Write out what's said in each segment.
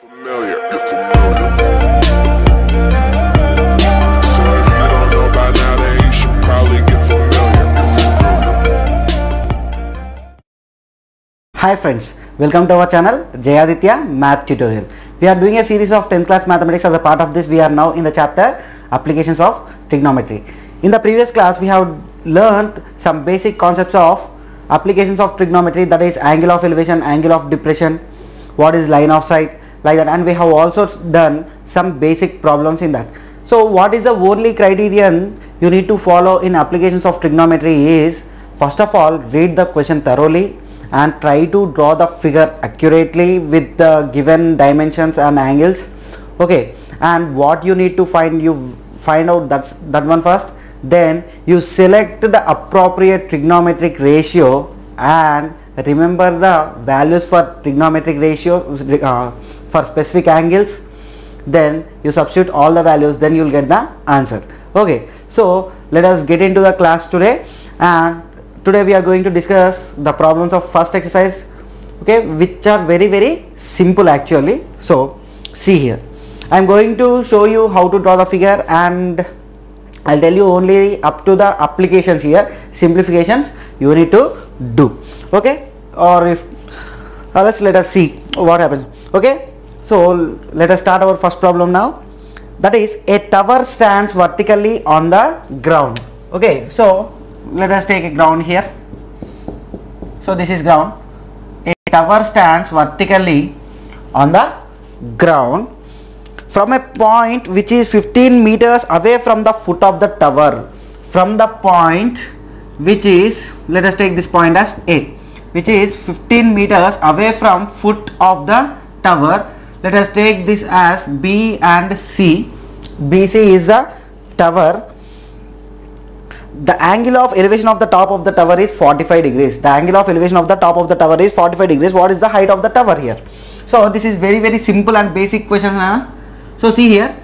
Familiar, you're familiar. So if you don't know by now, then you should probably get familiar. Hi friends, welcome to our channel Jayaditya Math Tutorial. We are doing a series of 10th class mathematics. As a part of this, we are now in the chapter Applications of Trigonometry. In the previous class, we have learned some basic concepts of applications of trigonometry, that is angle of elevation, angle of depression, what is line of sight, like that, and we have also done some basic problems in that. So what is the only criterion you need to follow in applications of trigonometry is, first of all, read the question thoroughly and try to draw the figure accurately with the given dimensions and angles. Okay, and what you need to find, you find out that one first, then you select the appropriate trigonometric ratio and remember the values for trigonometric ratio for specific angles. Then you substitute all the values, then you will get the answer. Okay, so let us get into the class today, and today we are going to discuss the problems of first exercise, okay, which are very simple actually. So see here, I am going to show you how to draw the figure, and I'll tell you only up to the applications here. Simplifications you need to do, okay? Or if let us see what happens. Okay, so let us start our first problem now. That is, a tower stands vertically on the ground. Okay, so let us take a ground here. So this is ground. A tower stands vertically on the ground from a point which is 15 meters away from the foot of the tower. From the point which is, let us take this point as A, which is 15 meters away from foot of the tower. Let us take this as B and C. BC is the tower. The angle of elevation of the top of the tower is 45 degrees. The angle of elevation of the top of the tower is 45 degrees. What is the height of the tower here? So this is very simple and basic question. So see here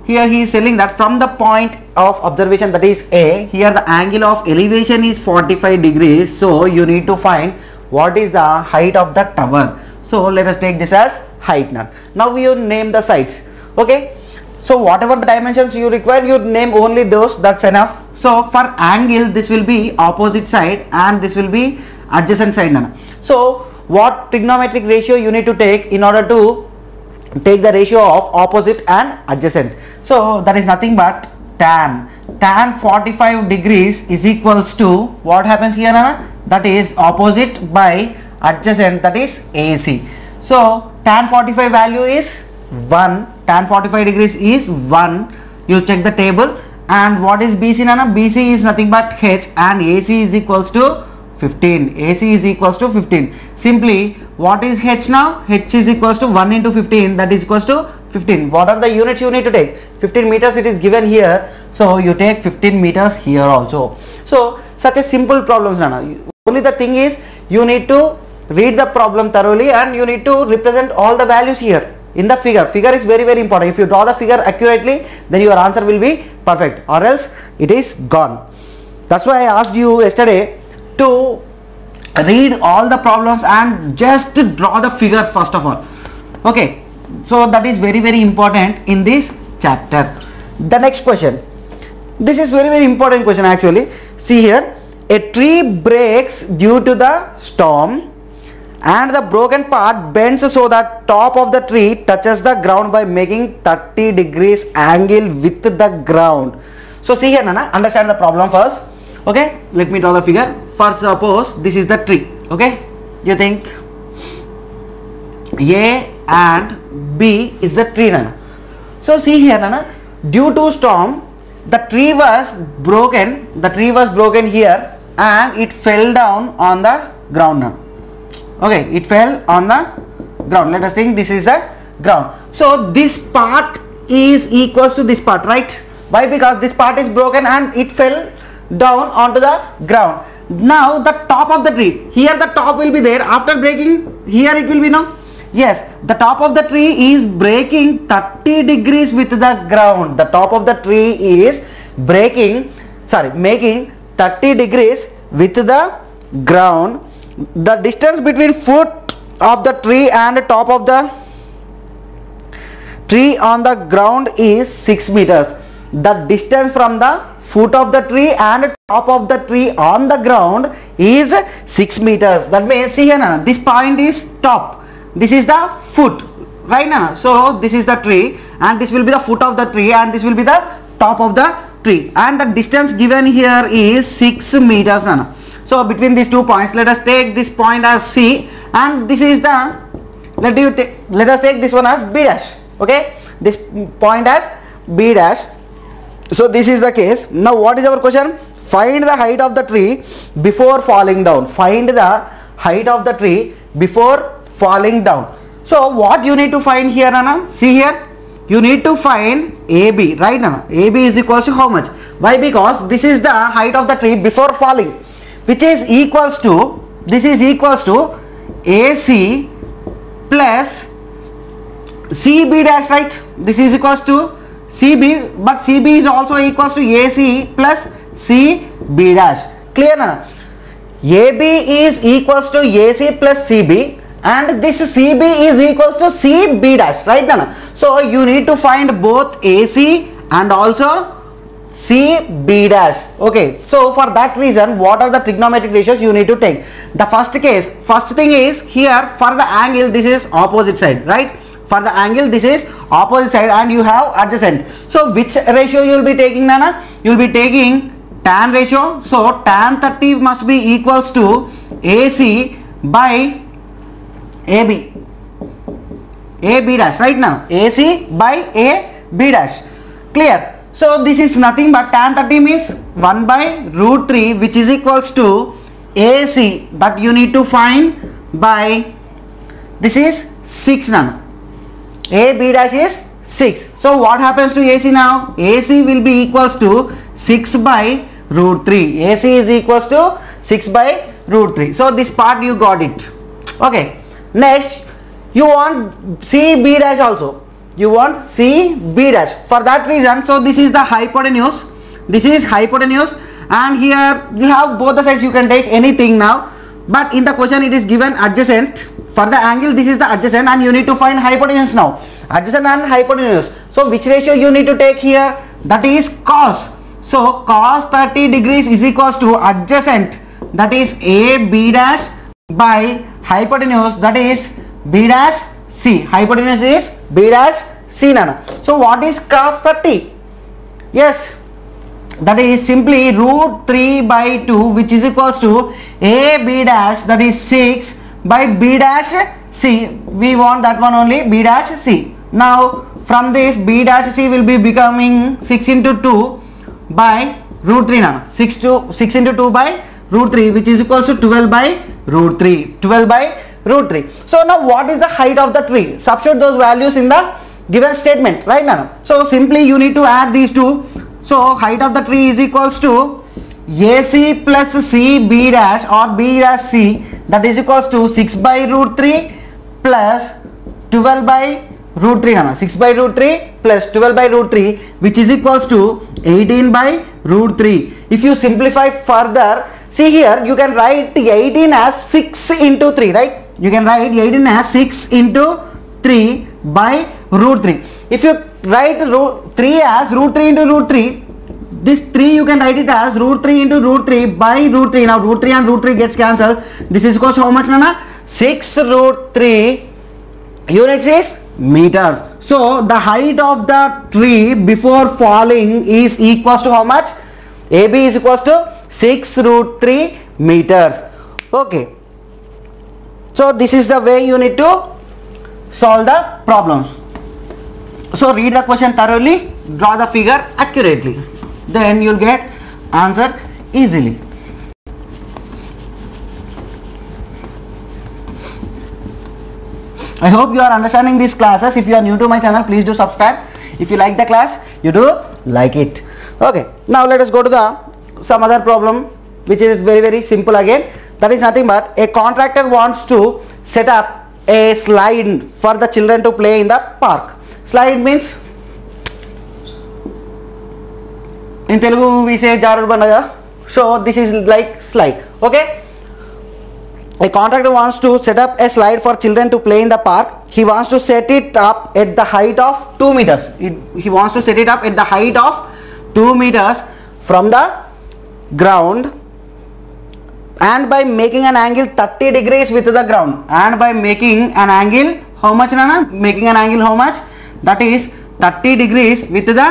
he is telling that from the point of observation, that is A, here the angle of elevation is 45 degrees. So you need to find what is the height of the tower. So let us take this as height. Now you name the sides. Okay, so whatever the dimensions you require, you name only those, that's enough. So for angle, this will be opposite side and this will be adjacent side. So what trigonometric ratio you need to take in order to take the ratio of opposite and adjacent? So that is nothing but tan 45 degrees is equals to what happens here, that is opposite by adjacent, that is AC. So tan 45 value is 1, tan 45 degrees is 1. You check the table. And what is BC, BC is nothing but H, and AC is equals to 15. AC is equals to 15. Simply, what is H now? H is equals to 1 into 15, that is equals to 15. What are the units you need to take? 15 meters it is given here, so you take 15 meters here also. So such a simple problem. Only the thing is, you need to read the problem thoroughly and you need to represent all the values here in the figure. Figure is very important. If you draw the figure accurately, then your answer will be perfect, or else it is gone. That's why I asked you yesterday to read all the problems and just draw the figures first of all. Okay, so that is very important in this chapter. The next question, this is very important question actually. See here, a tree breaks due to the storm and the broken part bends so that top of the tree touches the ground by making 30 degrees angle with the ground. So see here, understand the problem first. Okay, let me draw the figure. First, suppose this is the tree. Okay, you think A and B is the tree. So see here, due to storm, the tree was broken. The tree was broken here and it fell down on the ground. Okay, it fell on the ground. Let us think this is the ground. So this part is equals to this part, right? Why? Because this part is broken and it fell down onto the ground. Now the top of the tree, here the top will be there. After breaking, here it will be now. Yes, the top of the tree is breaking 30 degrees with the ground. The top of the tree is making 30 degrees with the ground. The distance between foot of the tree and top of the tree on the ground is 6 meters. The distance from the foot of the tree and top of the tree on the ground is 6 meters. That means, see here, Nana, this point is top. This is the foot, right, Nana? So this is the tree, and this will be the foot of the tree, and this will be the top of the tree, and the distance given here is 6 meters, Nana. So between these 2 points, let us take this point as C, and this is the, let us take this one as B dash. Okay, this point as B dash. So this is the case. Now what is our question? Find the height of the tree before falling down. Find the height of the tree before falling down. So what you need to find here, Nana? See here, you need to find AB, right, Nana? AB is equals to how much? Why? Because this is the height of the tree before falling, which is equals to, this is equals to AC plus CB dash, right? This is equals to CB, but CB is also equals to AC plus CB dash. Clear, Nana? AB is equals to AC plus CB, and this CB is equals to CB dash, right, Nana? So you need to find both AC and also CB dash. Okay, so for that reason, what are the trigonometric ratios you need to take? The first thing is here, for the angle, this is opposite side, right? For the angle, this is opposite side, and you have adjacent. So which ratio you will be taking, Nana? You will be taking tan ratio. So tan 30 must be equals to AC by AB. AB dash, right, now? AC by AB dash. Clear? So this is nothing but tan 30 means 1 by root 3, which is equals to AC, but you need to find by, this is 6, Nana. AB dash is 6. So what happens to AC now? AC will be equals to 6 by root 3. AC is equals to 6 by root 3. So this part you got it. Okay. Next, you want CB dash also. You want CB dash. For that reason, so this is the hypotenuse. This is hypotenuse, and here you have both the sides. You can take anything now. But in the question it is given adjacent. For the angle, this is the adjacent, and you need to find hypotenuse now. Adjacent and hypotenuse. So which ratio you need to take here? That is cos. So cos 30 degrees is equals to adjacent, that is AB dash, by hypotenuse, that is B dash C. Hypotenuse is B dash C, Nana. So what is cos 30? Yes, that is simply root 3 by 2, which is equals to AB dash, that is 6 by B dash C. We want that one only, B dash C. Now from this, B dash C will be becoming 6 into 2 by root 3, Nana. 6 into 2 by root 3, which is equals to 12 by root 3. 12 by root 3. So now what is the height of the tree? Substitute those values in the given statement, right, Nana? So simply you need to add these two. So height of the tree is equals to AC plus CB dash or B dash C, that is equals to 6 by root 3 plus 12 by root 3, Nana. 6 by root 3 plus 12 by root 3, which is equals to 18 by root 3. If you simplify further, see here, you can write 18 as 6 into 3, right? You can write 18 as 6 into 3 by root 3. If you write root 3 as root 3 into root 3, this 3 you can write it as root 3 into root 3 by root 3. Now root 3 and root 3 gets cancelled. This is equals to how much, Nana? 6 root 3 units is meters. So the height of the tree before falling is equals to how much? AB is equals to 6 root 3 meters. Okay. So this is the way you need to solve the problems. So read the question thoroughly, draw the figure accurately, then you'll get answer easily. I hope you are understanding these classes. If you are new to my channel, please do subscribe. If you like the class, you do like it. Okay, now let us go to the some other problem, which is very simple again. That is nothing but a contractor wants to set up a slide for the children to play in the park. Slide means, in Telugu we say Jarud Bandaga. So this is like slide. Okay. A contractor wants to set up a slide for children to play in the park. he wants to set it up at the height of 2 meters. He wants to set it up at the height of 2 meters from the ground, and by making an angle 30 degrees with the ground, and by making an angle how much, Nana? Making an angle how much? That is 30 degrees with the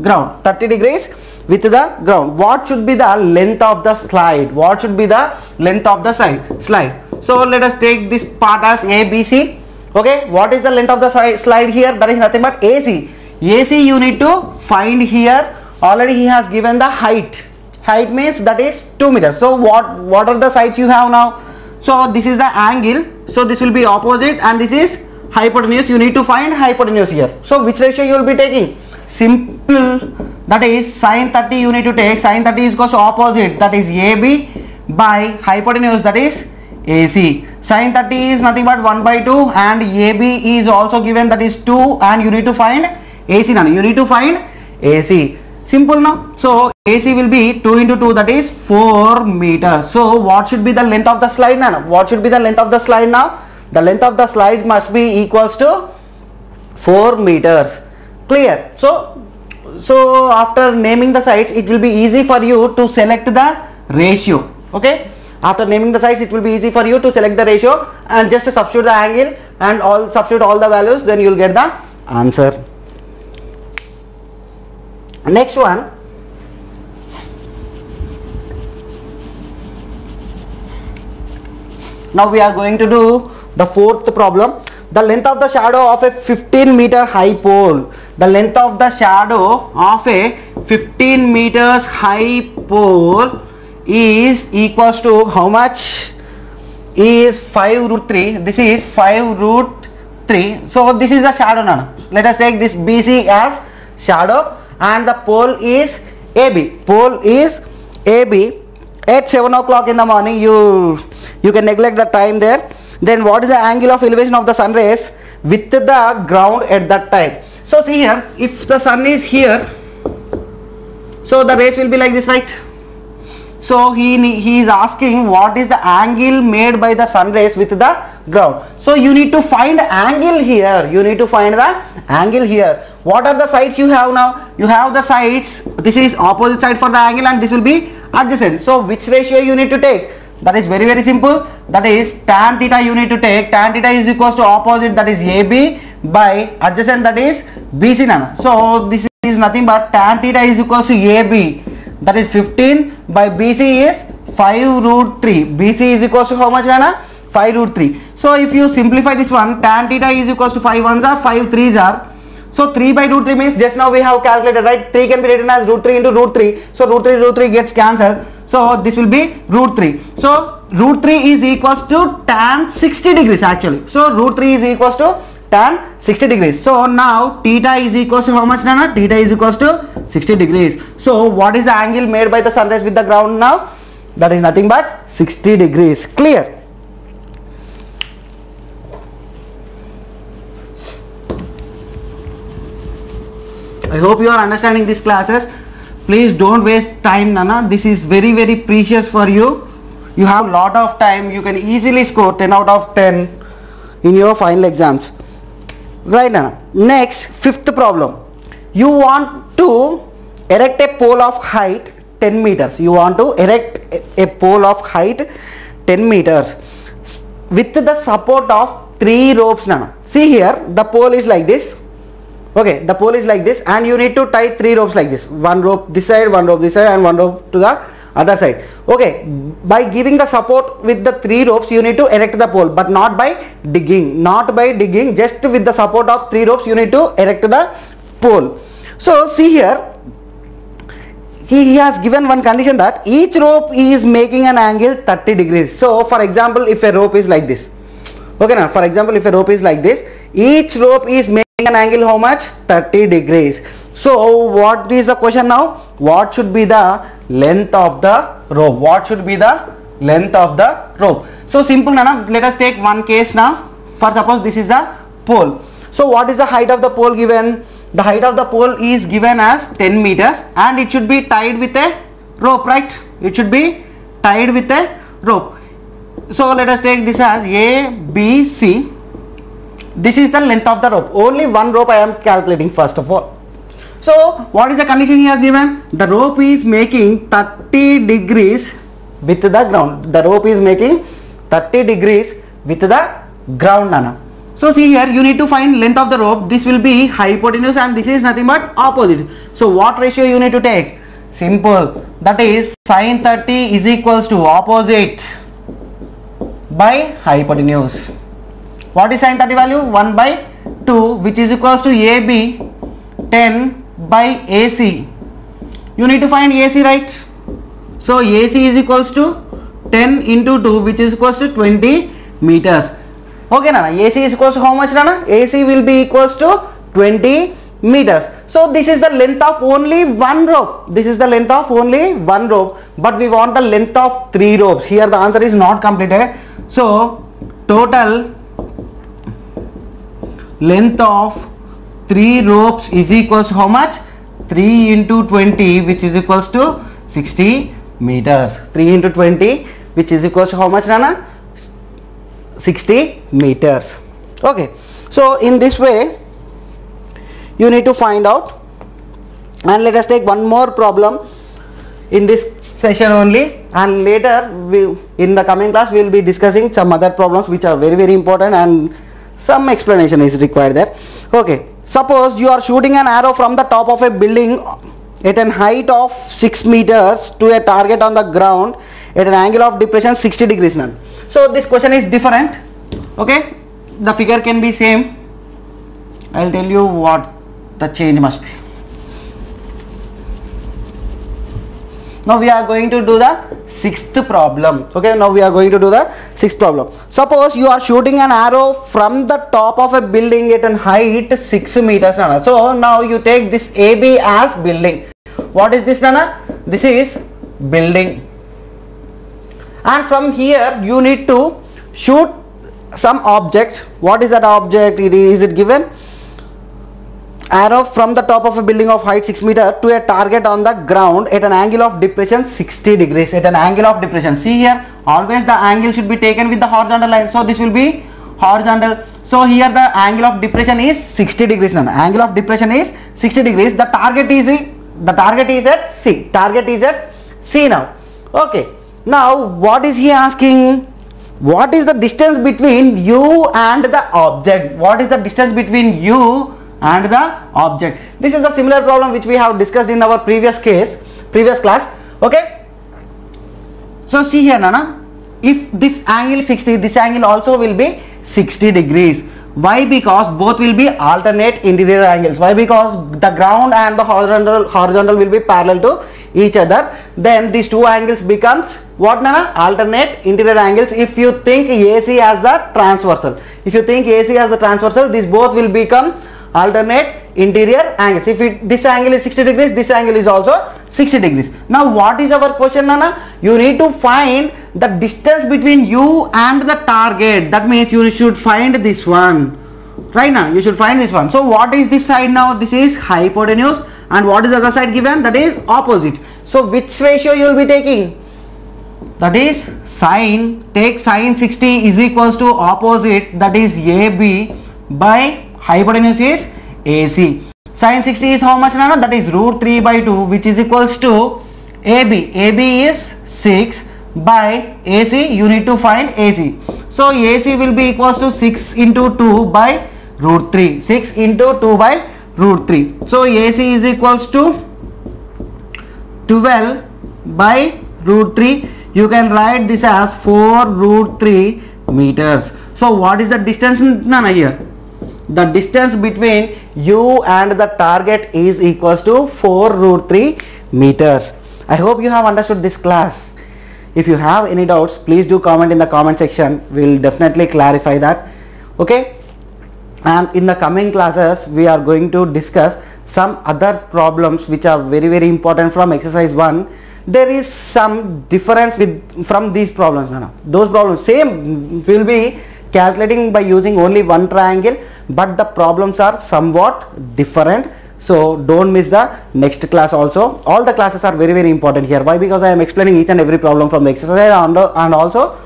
ground. 30 degrees with the ground. What should be the length of the slide? What should be the length of the slide? So let us take this part as ABC. Okay, what is the length of the slide here? That is nothing but AC. AC you need to find here. Already he has given the height. Height means that is 2 meters. So what are the sides you have now? So this is the angle. So this will be opposite, and this is hypotenuse. You need to find hypotenuse here. So which ratio you will be taking? Simple. That is sin 30 you need to take. Sin 30 is equals to opposite. That is AB by hypotenuse, that is AC. Sin 30 is nothing but 1 by 2, and AB is also given, that is 2, and you need to find AC now. You need to find AC. Simple now. So AC will be 2 into 2, that is 4 meters. So what should be the length of the slide now? What should be the length of the slide now? The length of the slide must be equals to 4 meters. Clear? So after naming the sides, it will be easy for you to select the ratio. Okay? After naming the sides, it will be easy for you to select the ratio, and just substitute the angle and substitute all the values, then you will get the answer. Next one, now we are going to do the fourth problem. The length of the shadow of a 15 meter high pole. The length of the shadow of a 15 meters high pole is equals to how much? Is 5 root 3. This is 5 root 3. So this is the shadow now. Let us take this BC as shadow, and the pole is AB. Pole is AB. At 7 o'clock in the morning, you can neglect the time there. Then what is the angle of elevation of the sun rays with the ground at that time? So see here, if the sun is here, so the rays will be like this, right? So he is asking what is the angle made by the sun rays with the ground. So you need to find angle here. You need to find the angle here. What are the sides you have now? You have the sides. This is opposite side for the angle, and this will be adjacent. So which ratio you need to take? That is very, very simple. That is tan theta you need to take. Tan theta is equals to opposite, that is AB, by adjacent, that is BC nana. So this is nothing but tan theta is equals to AB, that is 15, by BC is 5 root 3. BC is equals to how much, nana? 5 root 3. So if you simplify this one, tan theta is equals to 5 ones are 5 3s are. So 3 by root 3 means just now we have calculated, right? 3 can be written as root 3 into root 3. So root 3 gets cancelled. So this will be root 3. So root 3 is equals to tan 60 degrees actually. So root 3 is equals to tan 60 degrees. So now theta is equals to how much, Nana? Theta is equals to 60 degrees. So what is the angle made by the sunrise with the ground now? That is nothing but 60 degrees. Clear? I hope you are understanding these classes. Please don't waste time, Nana. This is very, very precious for you. You have lot of time. You can easily score 10 out of 10 in your final exams. Right, Nana. Next, fifth problem. You want to erect a pole of height 10 meters. You want to erect a pole of height 10 meters with the support of 3 ropes, Nana. See here, the pole is like this. Okay, the pole is like this, and you need to tie 3 ropes like this. 1 rope this side, 1 rope this side, and 1 rope to the other side. Okay, by giving the support with the 3 ropes, you need to erect the pole, but not by digging. Not by digging, just with the support of 3 ropes, you need to erect the pole. So see here, he has given one condition that each rope is making an angle 30 degrees. So for example, if a rope is like this, okay, now for example, if a rope is like this, each rope is making an angle how much? 30 degrees. So what is the question now? What should be the length of the rope? What should be the length of the rope? So simple, Nana. Let us take one case now. For suppose this is the pole. So what is the height of the pole given? The height of the pole is given as 10 meters, and it should be tied with a rope, right? It should be tied with a rope. So let us take this as A, B, C. this is the length of the rope. Only one rope I am calculating first of all. So what is the condition he has given? The rope is making 30 degrees with the ground. The rope is making 30 degrees with the ground, Nana. So see here, you need to find length of the rope. This will be hypotenuse and this is nothing but opposite. So what ratio you need to take? Simple. That is sin 30 is equals to opposite by hypotenuse. What is sin 30 value? 1 by 2, which is equals to AB 10 by AC. You need to find AC, right? So AC is equals to 10 into 2, which is equals to 20 meters. Okay, Nana. AC is equals to how much, Nana? AC will be equals to 20 meters. So this is the length of only one rope. This is the length of only one rope, but we want the length of 3 ropes. Here the answer is not completed. So total length of 3 ropes is equals to how much? 3 into 20, which is equals to 60 meters. 3 into 20, which is equals to how much, Nana? 60 meters. Okay, so in this way you need to find out, and let us take one more problem in this session only, and later in the coming class we will be discussing some other problems which are very, very important and some explanation is required there. Okay, suppose you are shooting an arrow from the top of a building at an height of 6 meters to a target on the ground at an angle of depression 60 degrees. None. So this question is different. Okay, the figure can be same. I will tell you what the change must be. Now we are going to do the sixth problem. Okay, now we are going to do the sixth problem. Suppose you are shooting an arrow from the top of a building at an height 6 meters. Nana. So now you take this AB as building. What is this, Nana? This is building. And from here you need to shoot some object. What is that object? Is it given? Arrow from the top of a building of height 6 meters to a target on the ground at an angle of depression 60 degrees. At an angle of depression. See here, always the angle should be taken with the horizontal line. So this will be horizontal. So here the angle of depression is 60 degrees. Now, angle of depression is 60 degrees. The target is at C. Target is at C now. Okay. Now what is he asking? What is the distance between you and the object? What is the distance between you and the object? This is a similar problem which we have discussed in our previous class. Okay. So see here, Nana, if this angle is 60, this angle also will be 60 degrees. Why? Because both will be alternate interior angles. Why? Because the ground and the horizontal will be parallel to each other. Then these two angles becomes what, Nana? Alternate interior angles. If you think AC as the transversal, these both will become alternate interior angles. If this angle is 60 degrees, this angle is also 60 degrees. Now what is our question, Nana? You need to find the distance between you and the target. That means you should find this one. Right now, you should find this one. So what is this side now? This is hypotenuse. And what is the other side given? That is opposite. So which ratio you will be taking? That is take sin 60 is equals to opposite, that is AB by hypotenuse is AC. Sin 60 is how much, Nana? That is root 3 by 2, which is equals to AB. AB is 6 by AC. You need to find AC. So AC will be equals to 6 into 2 by root 3. 6 into 2 by root 3. So AC is equals to 12 by root 3. You can write this as 4 root 3 meters. So what is the distance, Nana, here? The distance between you and the target is equals to 4 root 3 meters. I hope you have understood this class. If you have any doubts, please do comment in the comment section. We will definitely clarify that. Okay. And in the coming classes, we are going to discuss some other problems which are very, very important from exercise 1. There is some difference from these problems. Those problems same will be calculating by using only one triangle, but the problems are somewhat different. So don't miss the next class also. All the classes are very, very important here. Why? Because I am explaining each and every problem from the exercise and also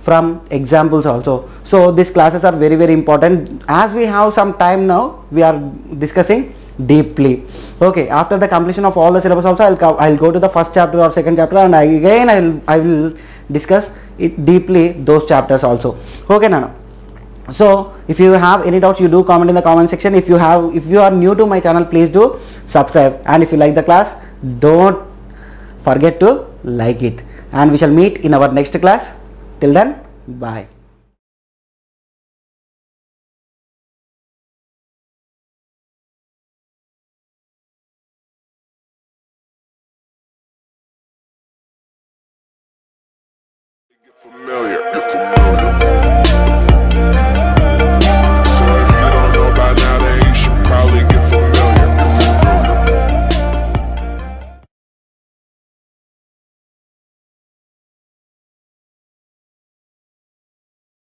from examples also. So these classes are very very important. As we have some time now, we are discussing deeply. Okay, after the completion of all the syllabus also, I'll go to the first chapter or second chapter, and I will discuss it deeply, those chapters also. Okay, Nana. So if you have any doubts, you do comment in the comment section. If you are new to my channel, please do subscribe, and if you like the class, don't forget to like it, and we shall meet in our next class. Till then, bye. Familiar, get familiar.